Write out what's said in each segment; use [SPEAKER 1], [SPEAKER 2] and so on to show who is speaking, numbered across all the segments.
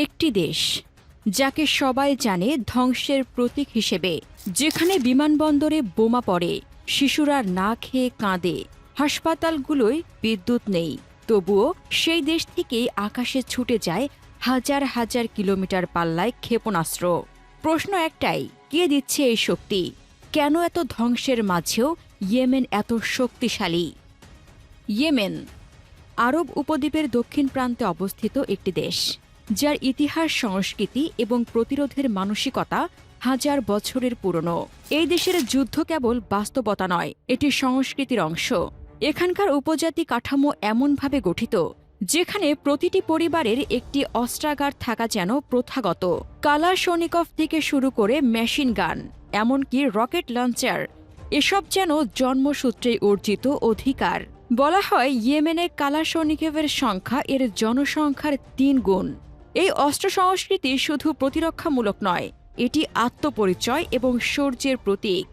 [SPEAKER 1] একটি দেশ যাকে সবাই জানে ধ্বংসের প্রতীক হিসেবে, যেখানে বিমানবন্দরে বোমা পড়ে, শিশুরা না খেয়ে কাঁদে, হাসপাতালগুলোয় বিদ্যুৎ নেই, তবুও সেই দেশ থেকেই আকাশে ছুটে যায় হাজার হাজার কিলোমিটার পাল্লায় ক্ষেপণাস্ত্র। প্রশ্ন একটাই, কে দিচ্ছে এই শক্তি? কেন এত ধ্বংসের মাঝেও ইয়েমেন এত শক্তিশালী? ইয়েমেন আরব উপদ্বীপের দক্ষিণ প্রান্তে অবস্থিত একটি দেশ, যার ইতিহাস, সংস্কৃতি এবং প্রতিরোধের মানসিকতা হাজার বছরের পুরনো। এই দেশের যুদ্ধ কেবল বাস্তবতা নয়, এটি সংস্কৃতির অংশ। এখানকার উপজাতি কাঠামো এমনভাবে গঠিত যেখানে প্রতিটি পরিবারের একটি অস্ত্রাগার থাকা যেন প্রথাগত। কালাশনিকভ থেকে শুরু করে মেশিন গান, এমনকি রকেট লঞ্চার, এসব যেন জন্মসূত্রেই অর্জিত অধিকার। বলা হয় ইয়েমেনে কালাশনিকভের সংখ্যা এর জনসংখ্যার ৩ গুণ। এই অস্ত্র সংস্কৃতি শুধু প্রতিরক্ষামূলক নয়, এটি আত্মপরিচয় এবং শৌর্যের প্রতীক।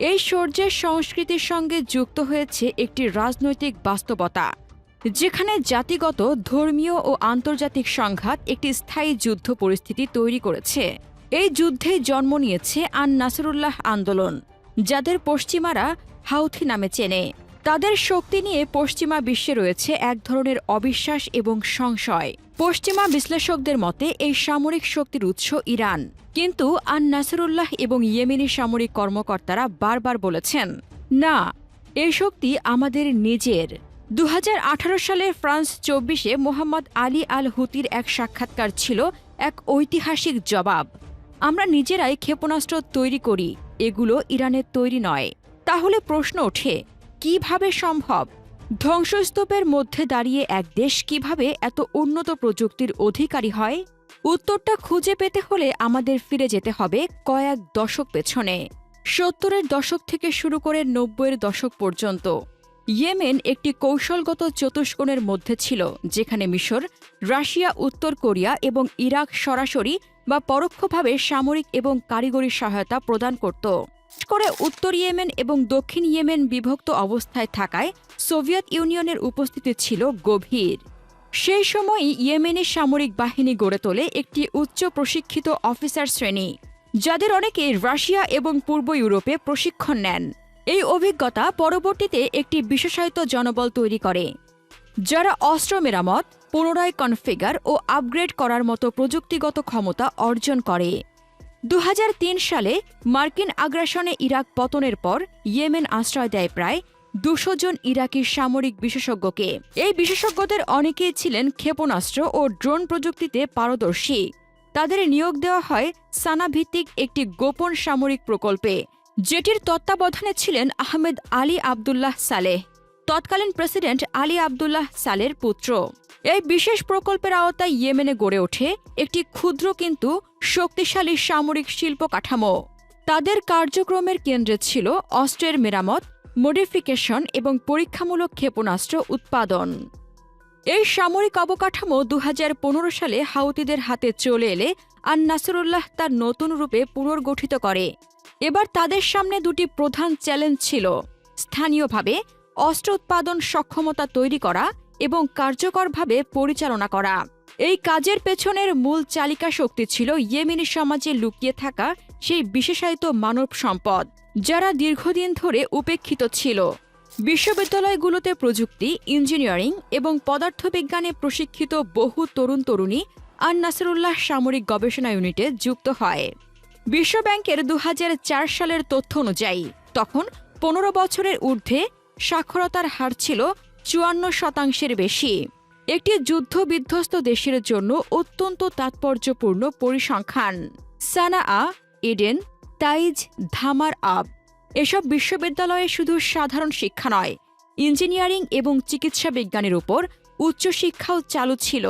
[SPEAKER 1] এই শৌর্যের সংস্কৃতির সঙ্গে যুক্ত হয়েছে একটি রাজনৈতিক বাস্তবতা, যেখানে জাতিগত, ধর্মীয় ও আন্তর্জাতিক সংঘাত একটি স্থায়ী যুদ্ধ পরিস্থিতি তৈরি করেছে। এই যুদ্ধেই জন্ম নিয়েছে আন নাসরুল্লাহ আন্দোলন, যাদের পশ্চিমারা হাউথি নামে চেনে। তাদের শক্তি নিয়ে পশ্চিমা বিশ্বে রয়েছে এক ধরনের অবিশ্বাস এবং সংশয়। পশ্চিমা বিশ্লেষকদের মতে এই সামরিক শক্তির উৎস ইরান, কিন্তু আন নাসরুল্লাহ এবং ইয়েমেনি সামরিক কর্মকর্তারা বারবার বলেছেন, না, এই শক্তি আমাদের নিজের। ২০১৮ সালে ফ্রান্স ২৪-এ মোহাম্মদ আলী আল হুতির এক সাক্ষাৎকার ছিল এক ঐতিহাসিক জবাব। আমরা নিজেরাই ক্ষেপণাস্ত্র তৈরি করি, এগুলো ইরানের তৈরি নয়। তাহলে প্রশ্ন ওঠে, কিভাবে সম্ভব? ধ্বংসস্তূপের মধ্যে দাঁড়িয়ে এক দেশ কিভাবে এত উন্নত প্রযুক্তির অধিকারী হয়? উত্তরটা খুঁজে পেতে হলে আমাদের ফিরে যেতে হবে কয়েক দশক পেছনে। ৭০-এর দশক থেকে শুরু করে ৯০-এর দশক পর্যন্ত ইয়েমেন একটি কৌশলগত চতুষ্কোণের মধ্যে ছিল, যেখানে মিশর, রাশিয়া, উত্তর কোরিয়া এবং ইরাক সরাসরি বা পরোক্ষভাবে সামরিক এবং কারিগরি সহায়তা প্রদান করত। করে উত্তর ইয়েমেন এবং দক্ষিণ ইয়েমেন বিভক্ত অবস্থায় থাকায় সোভিয়েত ইউনিয়নের উপস্থিতি ছিল গভীর। সেই সময়ই ইয়েমেনের সামরিক বাহিনী গড়ে তোলে একটি উচ্চ প্রশিক্ষিত অফিসার শ্রেণী, যাদের অনেকে রাশিয়া এবং পূর্ব ইউরোপে প্রশিক্ষণ নেন। এই অভিজ্ঞতা পরবর্তীতে একটি বিশেষায়িত জনবল তৈরি করে, যারা অস্ত্র মেরামত, পুনরায় কনফিগার ও আপগ্রেড করার মতো প্রযুক্তিগত ক্ষমতা অর্জন করে। ২০০৩ সালে মার্কিন আগ্রাসনে ইরাক পতনের পর ইয়েমেন আশ্রয় দেয় প্রায় ২০০ জন ইরাকি সামরিক বিশেষজ্ঞকে। এই বিশেষজ্ঞদের অনেকেই ছিলেন ক্ষেপণাস্ত্র ও ড্রোন প্রযুক্তিতে পারদর্শী। তাদের নিয়োগ দেওয়া হয় সানা ভিত্তিক একটি গোপন সামরিক প্রকল্পে, যেটির তত্ত্বাবধানে ছিলেন আহমেদ আলী আবদুল্লাহ সালেহ, তৎকালীন প্রেসিডেন্ট আলী আবদুল্লাহ সালের পুত্র। এই বিশেষ প্রকল্পের আওতায় ইয়েমেনে গড়ে ওঠে একটি ক্ষুদ্র কিন্তু শক্তিশালী সামরিক শিল্প কাঠামো। তাদের কার্যক্রমের কেন্দ্রে ছিল অস্ত্রের মেরামত, মডিফিকেশন এবং পরীক্ষামূলক ক্ষেপণাস্ত্র উৎপাদন। এই সামরিক অবকাঠামো ২০১৫ সালে হাউতিদের হাতে চলে এলে আন নাসরুল্লাহ তার নতুন রূপে পুনর্গঠিত করে। এবার তাদের সামনে দুটি প্রধান চ্যালেঞ্জ ছিল: স্থানীয়ভাবে অস্ত্র উৎপাদন সক্ষমতা তৈরি করা এবং কার্যকরভাবে পরিচালনা করা। এই কাজের পেছনের মূল চালিকা শক্তি ছিল ইয়েমেনি সমাজে লুকিয়ে থাকা সেই বিশেষায়িত মানব সম্পদ, যারা দীর্ঘদিন ধরে উপেক্ষিত ছিল। বিশ্ববিদ্যালয়গুলোতে প্রযুক্তি, ইঞ্জিনিয়ারিং এবং পদার্থবিজ্ঞানে প্রশিক্ষিত বহু তরুণ তরুণী আন নাসরুল্লাহ সামরিক গবেষণা ইউনিটে যুক্ত হয়। বিশ্বব্যাংকের ২০০৪ সালের তথ্য অনুযায়ী তখন ১৫ বছরের ঊর্ধ্বে সাক্ষরতার হার ছিল ৫৪% বেশি। একটি যুদ্ধবিধ্বস্ত দেশের জন্য অত্যন্ত তাৎপর্যপূর্ণ পরিসংখ্যান। সানাআ, এডেন, তাইজ, ধামার আব এসব বিশ্ববিদ্যালয়ে শুধু সাধারণ শিক্ষা নয়, ইঞ্জিনিয়ারিং এবং চিকিৎসা বিজ্ঞানের উপর উচ্চশিক্ষাও চালু ছিল।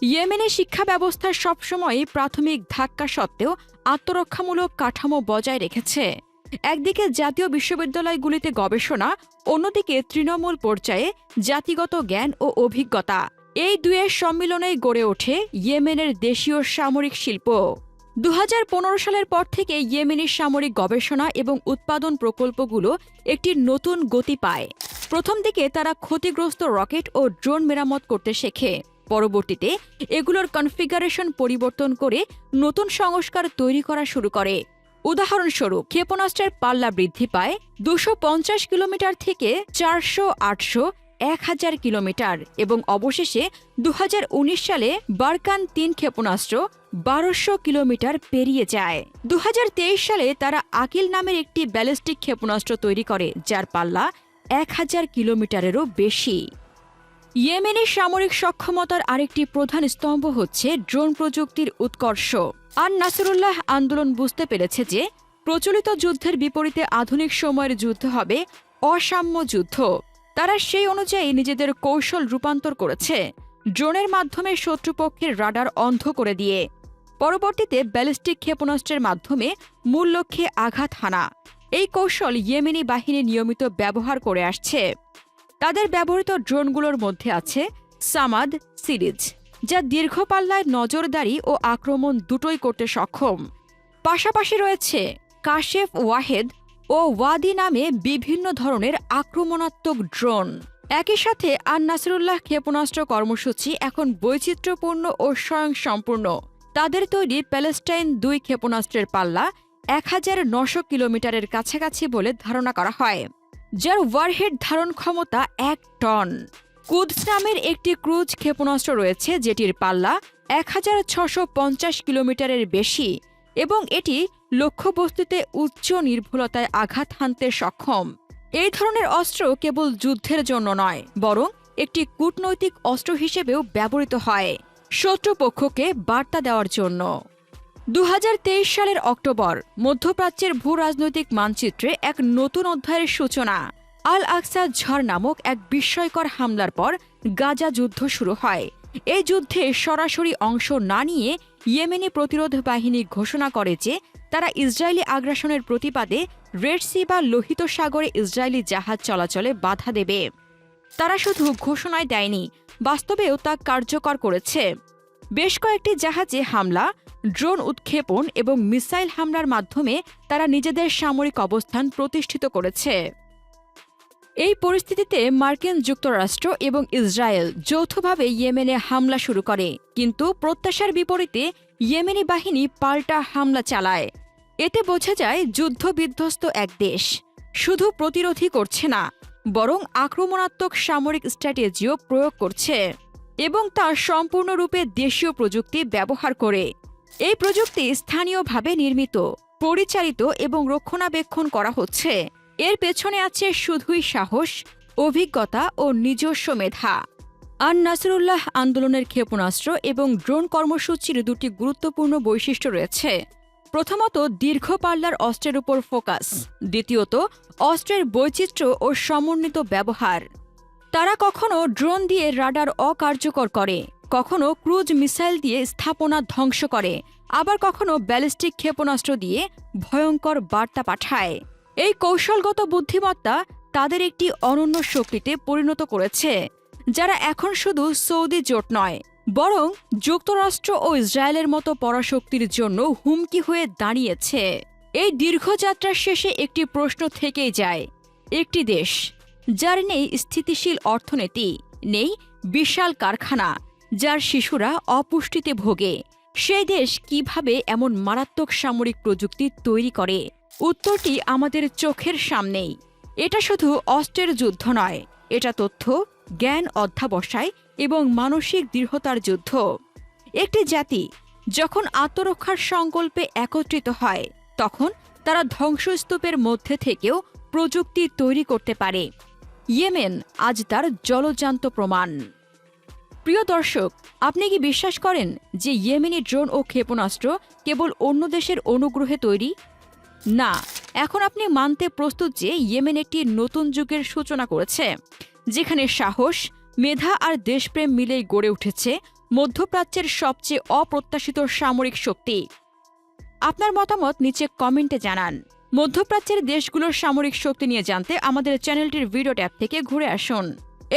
[SPEAKER 1] ইয়েমেনের শিক্ষা ব্যবস্থা সবসময়ই প্রাথমিক ধাক্কা সত্ত্বেও আত্মরক্ষামূলক কাঠামো বজায় রেখেছে। একদিকে জাতীয় বিশ্ববিদ্যালয়গুলিতে গবেষণা, অন্যদিকে তৃণমূল পর্যায়ে জাতিগত জ্ঞান ও অভিজ্ঞতা। এই দুয়ের সম্মিলনেই গড়ে ওঠে ইয়েমেনের দেশীয় সামরিক শিল্প। ২০১৫ সালের পর থেকে ইয়েমেনের সামরিক গবেষণা এবং উৎপাদন প্রকল্পগুলো একটি নতুন গতি পায়। প্রথম দিকে তারা ক্ষতিগ্রস্ত রকেট ও ড্রোন মেরামত করতে শেখে, পরবর্তীতে এগুলোর কনফিগারেশন পরিবর্তন করে নতুন সংস্কার তৈরি করা শুরু করে। উদাহরণস্বরূপ, ক্ষেপণাস্ত্রের পাল্লা বৃদ্ধি পায় 250 কিলোমিটার থেকে 400, 800, 1000 কিলোমিটার এবং অবশেষে 2019 সালে বারকান 3 ক্ষেপণাস্ত্র 1200 কিলোমিটার পেরিয়ে যায়। 2023 সালে তারা আকিল নামের একটি ব্যালিস্টিক ক্ষেপণাস্ত্র তৈরি করে, যার পাল্লা 1000 কিলোমিটারেরও বেশি। ইয়েমেনের সামরিক সক্ষমতার আরেকটি প্রধান স্তম্ভ হচ্ছে ড্রোন প্রযুক্তির উৎকর্ষ। আর নাসরুল্লাহ আন্দোলন বুঝতে পেরেছে যে প্রচলিত যুদ্ধের বিপরীতে আধুনিক সময়ের যুদ্ধ হবে অসাম্য যুদ্ধ। তারা সেই অনুযায়ী নিজেদের কৌশল রূপান্তর করেছে, ড্রোনের মাধ্যমে শত্রুপক্ষের রাডার অন্ধ করে দিয়ে পরবর্তীতে ব্যালিস্টিক ক্ষেপণাস্ত্রের মাধ্যমে মূল লক্ষ্যে আঘাত হানা। এই কৌশল ইয়েমেনি বাহিনী নিয়মিত ব্যবহার করে আসছে। তাদের ব্যবহৃত ড্রোনগুলোর মধ্যে আছে সামাদ সিরিজ, যা দীর্ঘ পাল্লায় নজরদারি ও আক্রমণ দুটোই করতে সক্ষম। পাশাপাশি রয়েছে কাশেফ ওয়াহেদ ও ওয়াদি নামে বিভিন্ন ধরনের আক্রমণাত্মক ড্রোন। একই সাথে আন নাসরুল্লাহ ক্ষেপণাস্ত্র কর্মসূচি এখন বৈচিত্র্যপূর্ণ ও স্বয়ংসম্পূর্ণ। তাদের তৈরি প্যালেস্টাইন 2 ক্ষেপণাস্ত্রের পাল্লা 1900 কিলোমিটারের কাছাকাছি বলে ধারণা করা হয়, যার ওয়ারহেড ধারণ ক্ষমতা 1 টন। কুদস নামের একটি ক্রুজ ক্ষেপণাস্ত্র রয়েছে, যেটির পাল্লা 1650 কিলোমিটারের বেশি এবং এটি লক্ষ্যবস্তুতে উচ্চ নির্ভুলতায় আঘাত হানতে সক্ষম। এই ধরনের অস্ত্র কেবল যুদ্ধের জন্য নয়, বরং একটি কূটনৈতিক অস্ত্র হিসেবেও ব্যবহৃত হয়, শত্রুপক্ষকে বার্তা দেওয়ার জন্য। 2023 সালের অক্টোবর মধ্যপ্রাচ্যের ভূ রাজনৈতিক মানচিত্রে এক নতুন অধ্যায়ের সূচনা। আল আকসা ঝড় নামক এক বিস্ময়কর হামলার পর গাজা যুদ্ধ শুরু হয়। এই যুদ্ধে সরাসরি অংশ না নিয়ে ইয়েমেনি প্রতিরোধ বাহিনী ঘোষণা করে যে তারা ইসরায়েলি আগ্রাসনের প্রতিবাদে রেড সি বা লোহিত সাগরে ইসরায়েলি জাহাজ চলাচলে বাধা দেবে। তারা শুধু ঘোষণায় দেয়নি, বাস্তবেও তা কার্যকর করেছে। বেশ কয়েকটি জাহাজে হামলা, ড্রোন উৎক্ষেপণ এবং মিসাইল হামলার মাধ্যমে তারা নিজেদের সামরিক অবস্থান প্রতিষ্ঠিত করেছে। এই পরিস্থিতিতে মার্কিন যুক্তরাষ্ট্র এবং ইসরায়েল যৌথভাবে ইয়েমেনে হামলা শুরু করে, কিন্তু প্রত্যাশার বিপরীতে ইয়েমেনি বাহিনী পাল্টা হামলা চালায়। এতে বোঝা যায় যুদ্ধবিধ্বস্ত এক দেশ শুধু প্রতিরোধই করছে না, বরং আক্রমণাত্মক সামরিক স্ট্র্যাটেজিও প্রয়োগ করছে এবং তা সম্পূর্ণরূপে দেশীয় প্রযুক্তি ব্যবহার করে। এই প্রযুক্তি স্থানীয়ভাবে নির্মিত, পরিচালিত এবং রক্ষণাবেক্ষণ করা হচ্ছে। এর পেছনে আছে শুধুই সাহস, অভিজ্ঞতা ও নিজস্ব মেধা। আন নাসরুল্লাহ আন্দোলনের ক্ষেপণাস্ত্র এবং ড্রোন কর্মসূচির দুটি গুরুত্বপূর্ণ বৈশিষ্ট্য রয়েছে। প্রথমত, দীর্ঘ পাল্লার অস্ত্রের উপর ফোকাস। দ্বিতীয়ত, অস্ত্রের বৈচিত্র্য ও সমন্বিত ব্যবহার। তারা কখনো ড্রোন দিয়ে রাডার অকার্যকর করে, কখনো ক্রুজ মিসাইল দিয়ে স্থাপনা ধ্বংস করে, আবার কখনো ব্যালিস্টিক ক্ষেপণাস্ত্র দিয়ে ভয়ঙ্কর বার্তা পাঠায়। এই কৌশলগত বুদ্ধিমত্তা তাদের একটি অনন্য শক্তিতে পরিণত করেছে, যারা এখন শুধু সৌদি জোট নয়, বরং যুক্তরাষ্ট্র ও ইসরায়েলের মতো পরাশক্তির জন্য হুমকি হয়ে দাঁড়িয়েছে। এই দীর্ঘযাত্রার শেষে একটি প্রশ্ন থেকেই যায়। একটি দেশ যার নেই স্থিতিশীল অর্থনীতি, নেই বিশাল কারখানা, যার শিশুরা অপুষ্টিতে ভোগে, সেই দেশ কিভাবে এমন মারাত্মক সামরিক প্রযুক্তি তৈরি করে? উত্তরটি আমাদের চোখের সামনেই। এটা শুধু অস্ত্রের যুদ্ধ নয়, এটা তথ্য, জ্ঞান অধ্যাবসায় এবং মানসিক দৃঢ়তার যুদ্ধ। একটি জাতি যখন আত্মরক্ষার সংকল্পে একত্রিত হয়, তখন তারা ধ্বংসস্তূপের মধ্যে থেকেও প্রযুক্তি তৈরি করতে পারে। ইয়েমেন আজ তার জলজ্যান্ত প্রমাণ। প্রিয় দর্শক, আপনি কি বিশ্বাস করেন যে ইয়েমেনি ড্রোন ও ক্ষেপণাস্ত্র কেবল অন্য দেশের অনুগ্রহে তৈরি? না, এখন আপনি মানতে প্রস্তুত যে ইয়েমেন একটি নতুন যুগের সূচনা করেছে, যেখানে সাহস, মেধা আর দেশপ্রেম মিলেই গড়ে উঠেছে মধ্যপ্রাচ্যের সবচেয়ে অপ্রত্যাশিত সামরিক শক্তি। আপনার মতামত নিচে কমেন্টে জানান। মধ্যপ্রাচ্যের দেশগুলোর সামরিক শক্তি নিয়ে জানতে আমাদের চ্যানেলটির ভিডিও ট্যাব থেকে ঘুরে আসুন।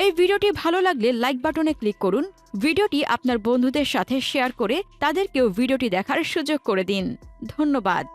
[SPEAKER 1] এই ভিডিওটি ভালো লাগলে লাইক বাটনে ক্লিক করুন। ভিডিওটি আপনার বন্ধুদের সাথে শেয়ার করে তাদেরকেও ভিডিওটি দেখার সুযোগ করে দিন। ধন্যবাদ।